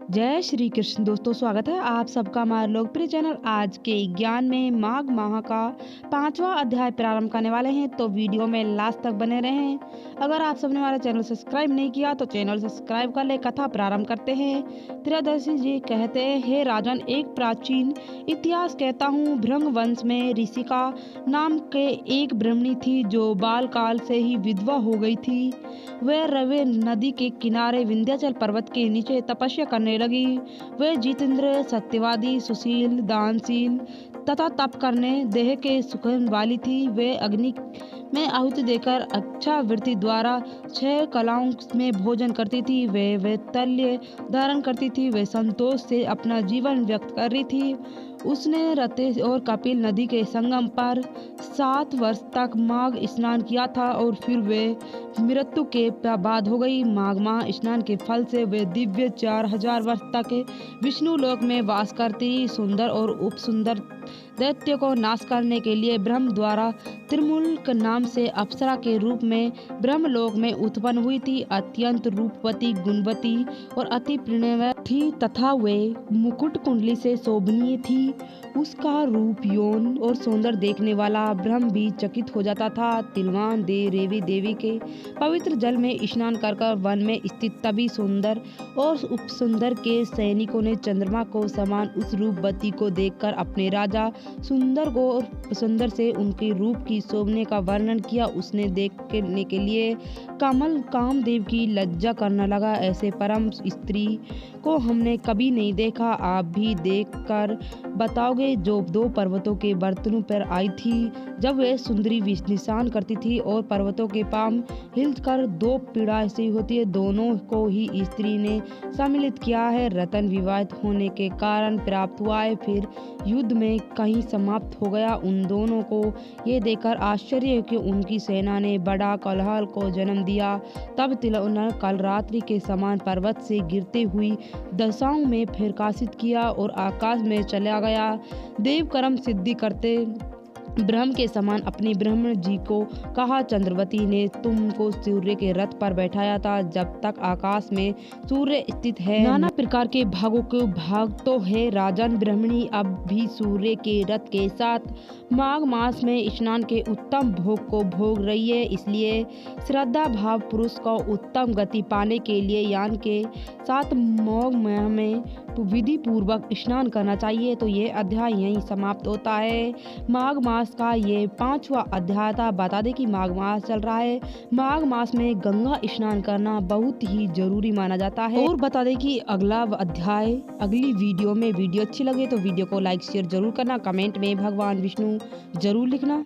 जय श्री कृष्ण दोस्तों, स्वागत है आप सबका हमारे लोकप्रिय चैनल आज के ज्ञान में। माघ माह का 5वां अध्याय प्रारंभ करने वाले हैं, तो वीडियो में लास्ट तक बने रहें। अगर आप सबने हमारा चैनल सब्सक्राइब नहीं किया तो चैनल सब्सक्राइब कर ले। कथा प्रारंभ करते हैं। त्रयोदशी जी कहते हैं, हे राजन, एक प्राचीन इतिहास कहता हूँ। भृंग वंश में ऋषिका नाम के एक ब्राह्मणी थी जो बाल काल से ही विधवा हो गई थी। वह रवे नदी के किनारे विंध्याचल पर्वत के नीचे तपस्या करने लगी। वह जितेंद्र, सत्यवादी, सुशील, दानशील तथा तप करने देह के सुखन वाली थी। वह अग्नि में आहुति देकर अच्छा वृत्ति द्वारा 6 कलाओं में भोजन करती थी। वे तल्य धारण करती थी। वे संतोष से अपना जीवन व्यक्त कर रही थी। उसने रते और कपिल नदी के संगम पर 7 वर्ष तक माघ स्नान किया था और फिर वे मृत्यु के बाद हो गई। माघ माह स्नान के फल से वे दिव्य 4000 वर्ष तक विष्णु लोक में वास करती। सुंदर और उपसुंदर दैत्य को नाश करने के लिए ब्रह्म द्वारा त्रिमूल नाम से अप्सरा के रूप में ब्रह्मलोक में उत्पन्न हुई थी। अत्यंत रूपवती, गुणवती और अति प्रणय थी तथा वे मुकुट कुंडली से शोभनीय थी। उसका रूप यौन और सौंदर्य देखने वाला ब्रह्म भी चकित हो जाता था। तिलवान रेवी देवी के पवित्र जल में स्नान कर वन में स्थित तभी सुंदर और उपसुंदर के सैनिकों ने चंद्रमा को समान उस रूपवती को देखकर अपने राजा सुंदर से उनके रूप की शोभने का वर्णन किया। उसने देखने के लिए कमल कामदेव की लज्जा करने लगा। ऐसे परम स्त्री को हमने कभी नहीं देखा। आप भी देखकर बताओगे। जो 2 पर्वतों के बर्तनों पर आई थी, जब वे सुंदरी निशान करती थी और पर्वतों के पाम हिलकर 2 पीड़ा ऐसी होती है, दोनों को ही स्त्री ने सम्मिलित किया है। रतन विवाहित होने के कारण प्राप्त हुआ है, फिर युद्ध में कहीं समाप्त हो गया। उन दोनों को ये देखकर आश्चर्य कि उनकी सेना ने बड़ा कोलाहल को जन्म दिया। तब तिलक कल रात्रि के समान पर्वत से गिरते हुई दशाओं में प्रकाशित किया और आकाश में चला गया। देव कर्म सिद्धि करते ब्रह्म के समान अपने ब्रह्म जी को कहा, चंद्रवती ने तुमको सूर्य के रथ पर बैठाया था। जब तक आकाश में सूर्य स्थित है, नाना प्रकार के भागों के भाग तो है। राजन, ब्रह्मणी अब भी सूर्य के रथ के साथ माघ मास में स्नान के उत्तम भोग को भोग रही है। इसलिए श्रद्धा भाव पुरुष को उत्तम गति पाने के लिए यान के साथ माघ माह में विधि पूर्वक स्नान करना चाहिए। तो ये अध्याय यहीं समाप्त होता है। माघ मास का ये 5वां अध्याय था। बता दें कि माघ मास चल रहा है। माघ मास में गंगा स्नान करना बहुत ही जरूरी माना जाता है। और बता दें कि अगला अध्याय अगली वीडियो में। वीडियो अच्छी लगे तो वीडियो को लाइक शेयर जरूर करना। कमेंट में भगवान विष्णु जरूर लिखना।